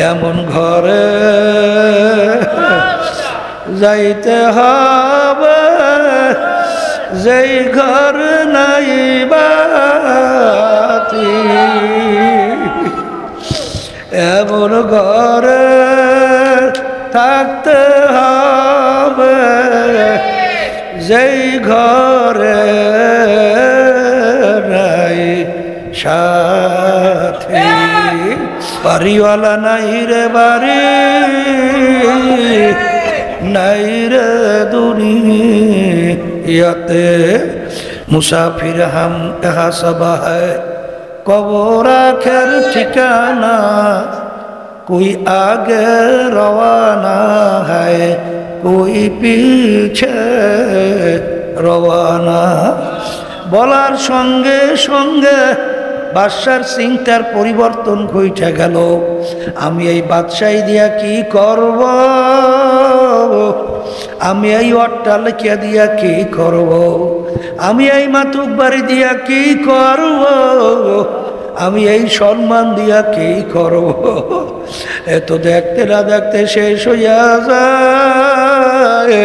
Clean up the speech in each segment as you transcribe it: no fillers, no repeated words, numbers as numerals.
এমন ঘরে যাইতে হবে যেই ঘর নাই বাতি, এমন ঘরে থাকতে হবে যেই ঘরে নাই সাথী। বাড়িওয়ালা নাই রে বাড়ি, নাই রে দুনিয়াতে, মুসাফির হাম এহা সব হ্যায়, কবর আখের ঠিকানা, कोई आगे रवाना है कोई पीछे रवाना। বলার সঙ্গে সঙ্গে বাদশার চিন্তার পরিবর্তন ঘটে গেল। আমি এই বাদশাহী দিয়া কি করব, আমি এই অট্টালিকা দিয়া কি করব, আমি এই মাতুক বাড়ি দিয়া কি করব, আমি এই সম্মান দিয়া কি করব। এত দেখতে না দেখতে শেষ হইয়া যায়।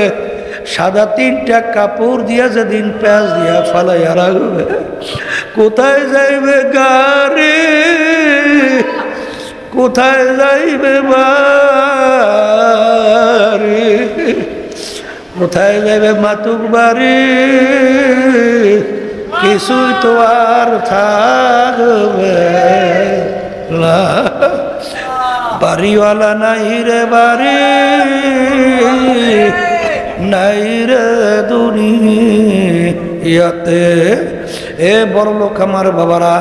সাদা তিনটা কাপড় দিয়া যেদিন প্যাঁচ দিয়া ফালাইয়া রাখবে, কোথায় যাইবে গাড়ি, কোথায় যাইবে বাড়ি, কোথায় যাইবে মাতুক বাড়ি, কিছুই তো আর থাকবে না। বাড়িওয়ালা নাই রে বাড়ি, নাই রে দুনিয়াতে। হে বড়লোক আমার বাবারা,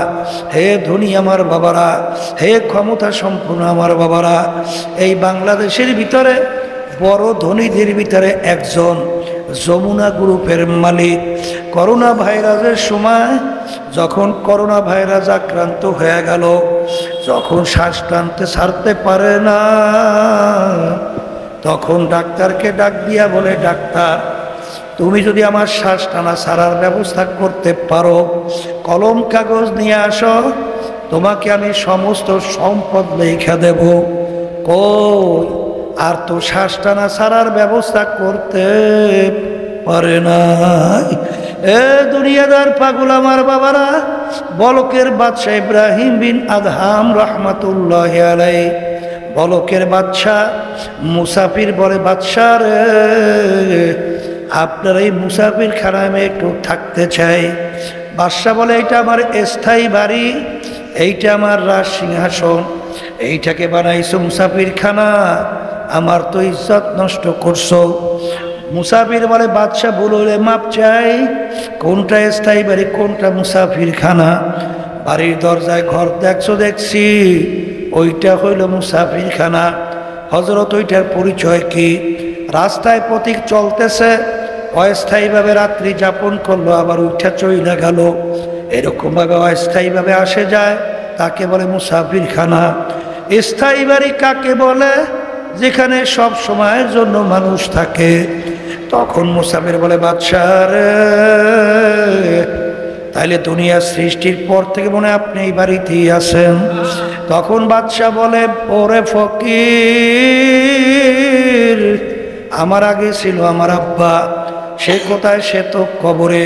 হে ধনী আমার বাবারা, হে ক্ষমতা সম্পন্ন আমার বাবারা, এই বাংলাদেশের ভিতরে বড় ধনীদের ভিতরে একজন যমুনা গ্রুপের মালিক। করোনা ভাইরাসের সময় যখন করোনা ভাইরাস আক্রান্ত হয়ে গেল, যখন শ্বাস টানতে ছাড়তে পারে না, তখন ডাক্তারকে ডাক দিয়া বলে, ডাক্তার তুমি যদি আমার শ্বাস টানা ছাড়ার ব্যবস্থা করতে পারো, কলম কাগজ নিয়ে আসো, তোমাকে আমি সমস্ত সম্পদ লিখে দেব। কই আর তো শ্বাস টানা ছাড়ার ব্যবস্থা করতে পারে নাই। এ দুনিয়াদার পাগল আমার বাবারা, বলকের বাদশাহ ইব্রাহিম বিন আদহাম রহমাতুল্লাহ আলাইহি, বলকের বাদশাহ মুসাফির বলে, বাদশাহ রে আপনার এই মুসাফির খানায় আমি একটু থাকতে চাই। বাদশাহ বলে, এইটা আমার স্থায়ী বাড়ি, এইটা আমার রাজ সিংহাসন, এইটাকে বানাইছো মুসাফির খানা, আমার তো ইজ্জত নষ্ট করছো। মুসাফির বলে, বাদশাহ বলে মাপ চাই, কোনটা স্থায়ী বাড়ি কোনটা মুসাফির খানা? বাড়ির দরজায় ঘর দেখছো দেখছি, ওইটা হইল মুসাফির খানা। হজরত ওইটার পরিচয় কি? রাস্তায় পথিক চলতেছে, অস্থায়ীভাবে রাত্রি যাপন করলো, আবার উঠা চইলা গেল, এরকমভাবে অস্থায়ীভাবে আসে যায়, তাকে বলে মুসাফির খানা। স্থায়ী বাড়ি কাকে বলে? যেখানে সব সময়ের জন্য মানুষ থাকে। তখন মুসাফির বলে, বাদশাহ রে তাইলে দুনিয়া সৃষ্টির পর থেকে মনে আপনি এই বাড়িতেই আছেন। তখন বাদশাহ বলে, ওরে ফকির, আমার আগে ছিল আমার আব্বা, সে কোথায়? সে তো কবরে।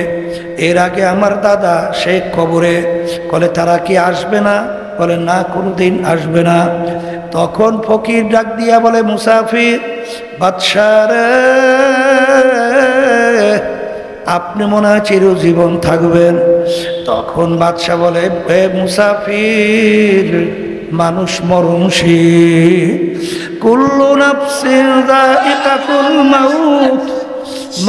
এর আগে আমার দাদা, সে কবরে। বলে তারা কি আসবে না? বলে না, কোনোদিন আসবে না। তখন ফকির ডাক দিয়া বলে, মুসাফির বাদশাহ রে আপনি মনে হয় চিরজীবন থাকবেন। তখন বাদশাহ বলে, হে মুসাফির, মানুষ মরণশীল, কুল্লু নাফসিন যায়িকাতুল মাউত,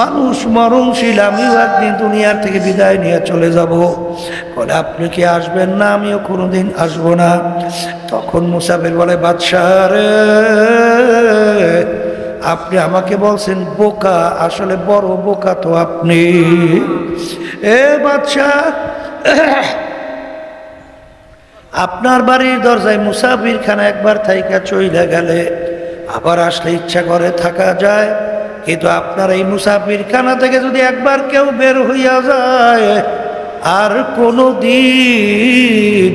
মানুষ মরণশীল, আমিও একদিন দুনিয়ার থেকে বিদায় নিয়ে চলে যাব। বলে আপনি কি আসবেন না? আমিও কোনোদিন আসবো না। তখন মুসাফির বলে, বাদশাহ রে আপনি আমাকে বলছেন বোকা, আসলে বড় বোকা তো আপনি। এ বাদশাহ, আপনার বাড়ির দরজায় মুসাফির খানা একবার থাইকা চইলা গেলে আবার আসলে ইচ্ছা করে থাকা যায়, কিন্তু আপনার এই মুসাফির খানা থেকে যদি একবার কেউ বের হইয়া যায় আর কোনো দিন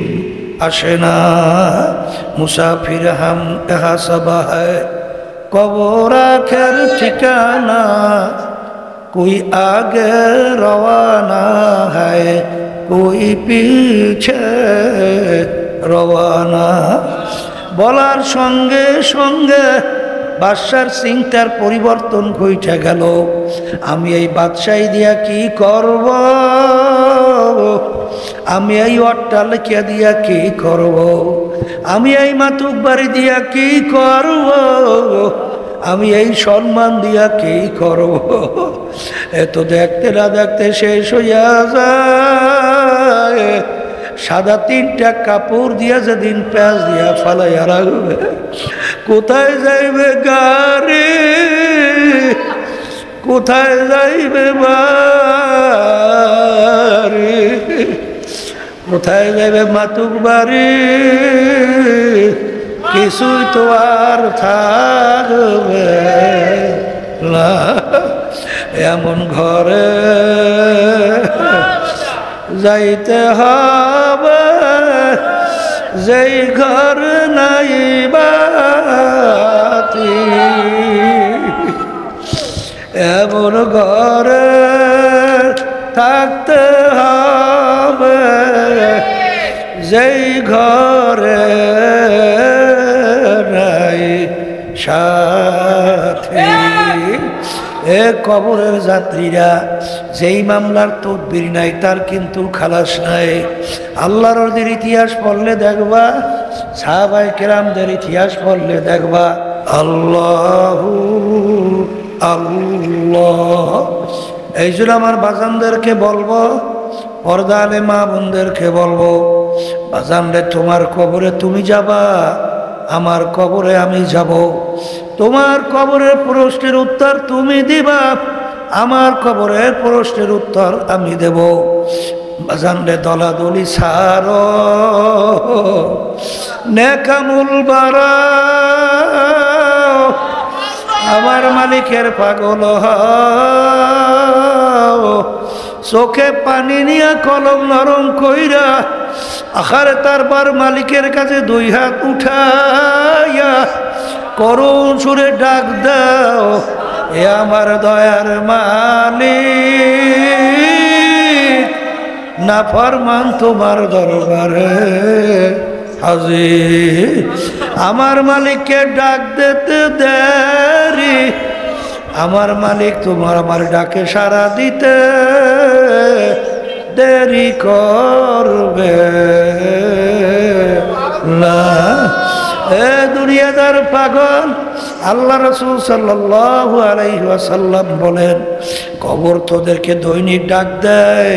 আসে না। মুসাফির হাম এহা সবা হ্যায়, কবর আখের ঠিকানা, कोई आगे रवाना है कोई पीछे रवाना। বলার সঙ্গে সঙ্গে বাদশার চিন্তার পরিবর্তন ঘটে গেল। আমি এই বাদশাহী দিয়া কি করব, আমি এই অট্টালিকা দিয়া কি করব, আমি এই মাতুক বাড়ি দিয়া কি করব, আমি এই সম্মান দিয়া কি করব। এত দেখতে না দেখতে শেষ হইয়া যায়। সাদা 3টা কাপড় দিয়া যেদিন প্যাঁচ দিয়া ফালাইয়া রাখবে, কোথায় যাইবে গাড়ি, কোথায় যাইবে বাড়ি, কোথায় যাইবে মাতুক বাড়ি, কিছুই তো আর থাকবে না। এমন ঘরে যাইতে হবে যেই ঘর নাই বাতি, এমন ঘরে থাকতে হবে যেই ঘরে নাই সাথী। এ কবরের যাত্রীরা, যেই মামলার তদবির নাই তার কিন্তু খালাস নাই। আল্লাহর ওদের ইতিহাস পড়লে দেখবা, সাহাবায়ে কেরামদের ইতিহাস পড়লে দেখবা, আল্লাহু আল্লাহ। এই জন্য আমার বাজানদেরকে বলবো, পর্দা আলে মা বোনদেরকে বলবো, বাজানরে তোমার কবরে তুমি যাবা, আমার কবরে আমি যাব। তোমার কবরের প্রশ্নের উত্তর তুমি দিবা, আমার কবরের প্রশ্নের উত্তর আমি দেব। বাজানরে দলাদলি ছাড়ো, নেকামুল বাড়াও, আমার মালিকের পাগল হও। চোখে পানি নিয়ে কলম নরম কইরা আখারে তারপর মালিকের কাছে 2 হাত উঠাইয়া করুণ সুরে ডাক দাও, এ আমার দয়ার মালিক, নাফরমান তোমার দরবারে হাজির। আমার মালিককে ডাক দিতে দেরি, আমার মালিক তোমার আমার ডাকে সাড়া দিতে দেরি করবে না। এ দুনিয়াদার পাগল, আল্লাহ রাসূল সাল্লাল্লাহু আলাইহি ওয়াসাল্লাম বলেন, কবর তোদেরকে দৈনিক ডাক দেয়,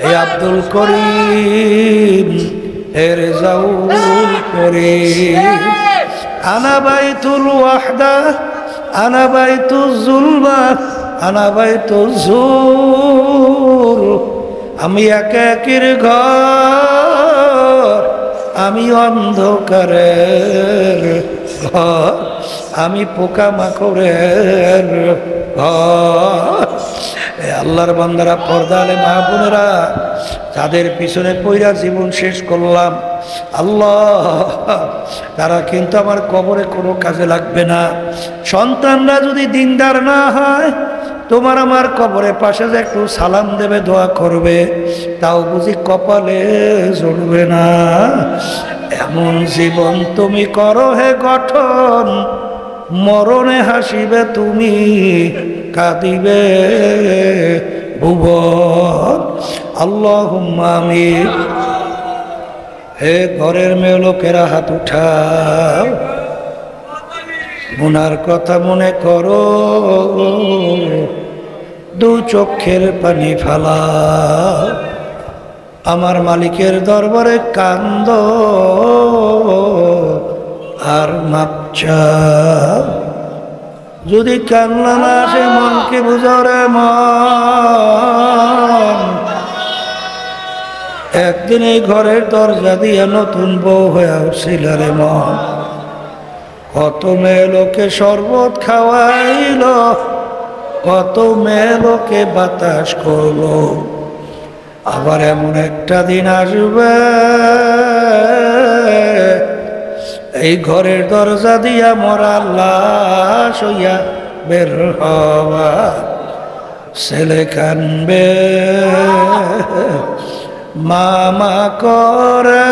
হে আব্দুল করিম, হে রেজাউল করিম, আনা বাইতুল ওয়াহদা, আনা বাইতুল যুলমা, আনা বাইতুল যুর। আমি একাকির ঘর, আমি অন্ধকারের ঘর, আমি পোকামাকড়ের ঘর। আল্লাহর বান্দারা, পর্দা আলে মা বোনেরা, তাদের পিছনে পইরা জীবন শেষ করলাম, আল্লাহ তারা কিন্তু আমার কবরে কোনো কাজে লাগবে না। সন্তানরা যদি দিনদার না হয়, তোমার আমার কবরের পাশে যে একটু সালাম দেবে, দোয়া করবে, তাও বুঝি কপালে জড়বে না। এমন জীবন তুমি করো হে গঠন, মরণে হাসিবে তুমি, কাঁদিবে ভুবন। আল্লাহুম্মা আমিন। হে ঘরের মেয়ে লোকেরা, হাত উঠাও, গুনার কথা মনে করো, 2 চোখের পানি ফালাও, আমার মালিকের দরবারে কান্দ আর মাপ চাও। যদি কান্না না আসে, মনকে বুঝাও রে মন, একদিন এই ঘরের দরজা দিয়ে নতুন বউ হয়ে উঠছিল রে মন। কত মেয়ে লোকে শরবত খাওয়াইল, কত মেয়ে লোকে বাতাস করলো, আবার এমন একটা দিন আসবে এই ঘরের দরজা দিয়া মরা লাশ হইয়া বের হওয়া, ছেলে কানবে মামা করে,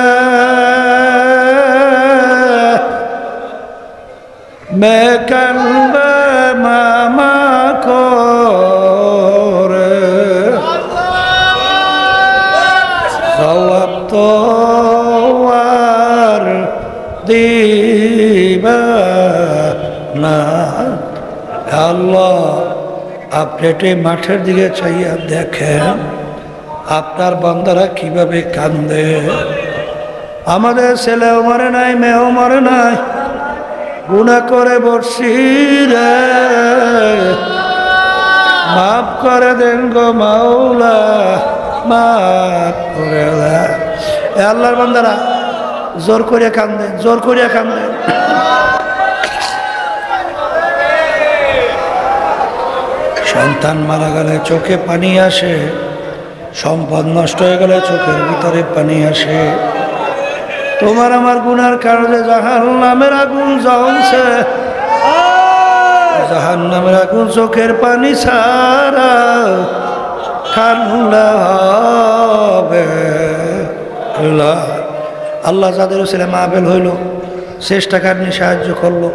মেয়ে কানবে মামা করে, জবাব তো আর দিবা না। আল্লাহ, আপনি একটু মাঠের দিকে চাইয়া দেখেন আপনার বান্দারা কিভাবে কান্দে। আমাদের ছেলেও মরে নাই, মেয়েও মরে নাই, গুনাহ করে বসছি রে, মাফ করে দেন গো মাওলা, মাফ করে দেন। আল্লাহর বান্দারা জোর করিয়া কান্দে, জোর করিয়া কান্দে। সন্তান মারা গেলে চোখে পানি আসে, সম্পদ নষ্ট হয়ে গেলে চোখের ভিতরে পানি আসে। তোমার আমার গুনার কারণে জাহান্নামের আগুন জ্বলছে, জাহান্নামের আগুন চোখের পানি ছাড়া ঠান্ডা হবে। আল্লাহ যাদের ছেলে মাহফিল হইল, চেষ্টা কাটনি সাহায্য করলো,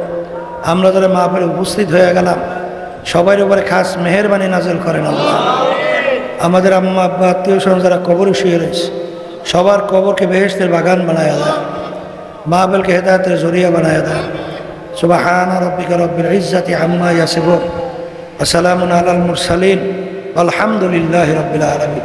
আমরা যারা মাহফিলে উপস্থিত হয়ে গেলাম, সবার উপরে খাস মেহেরবানি নাজেল করেন আল্লাহ। আমাদের আম্মা আব্বা আত্মীয় স্বজন যারা কবরে শুয়ে রয়েছে, সবার কবরকে বেহেশতের বাগান বানায় দেয়, মাহফিলকে হেদায়েতের জরিয়া বানায় দেয়। সুবহান রাব্বিকা রব্বিল ইজ্জাতি আম্মা ইয়াসিফুন ওয়া সালামুন আলাল মুরসালিন আলহামদুলিল্লাহি রাব্বিল আলামিন।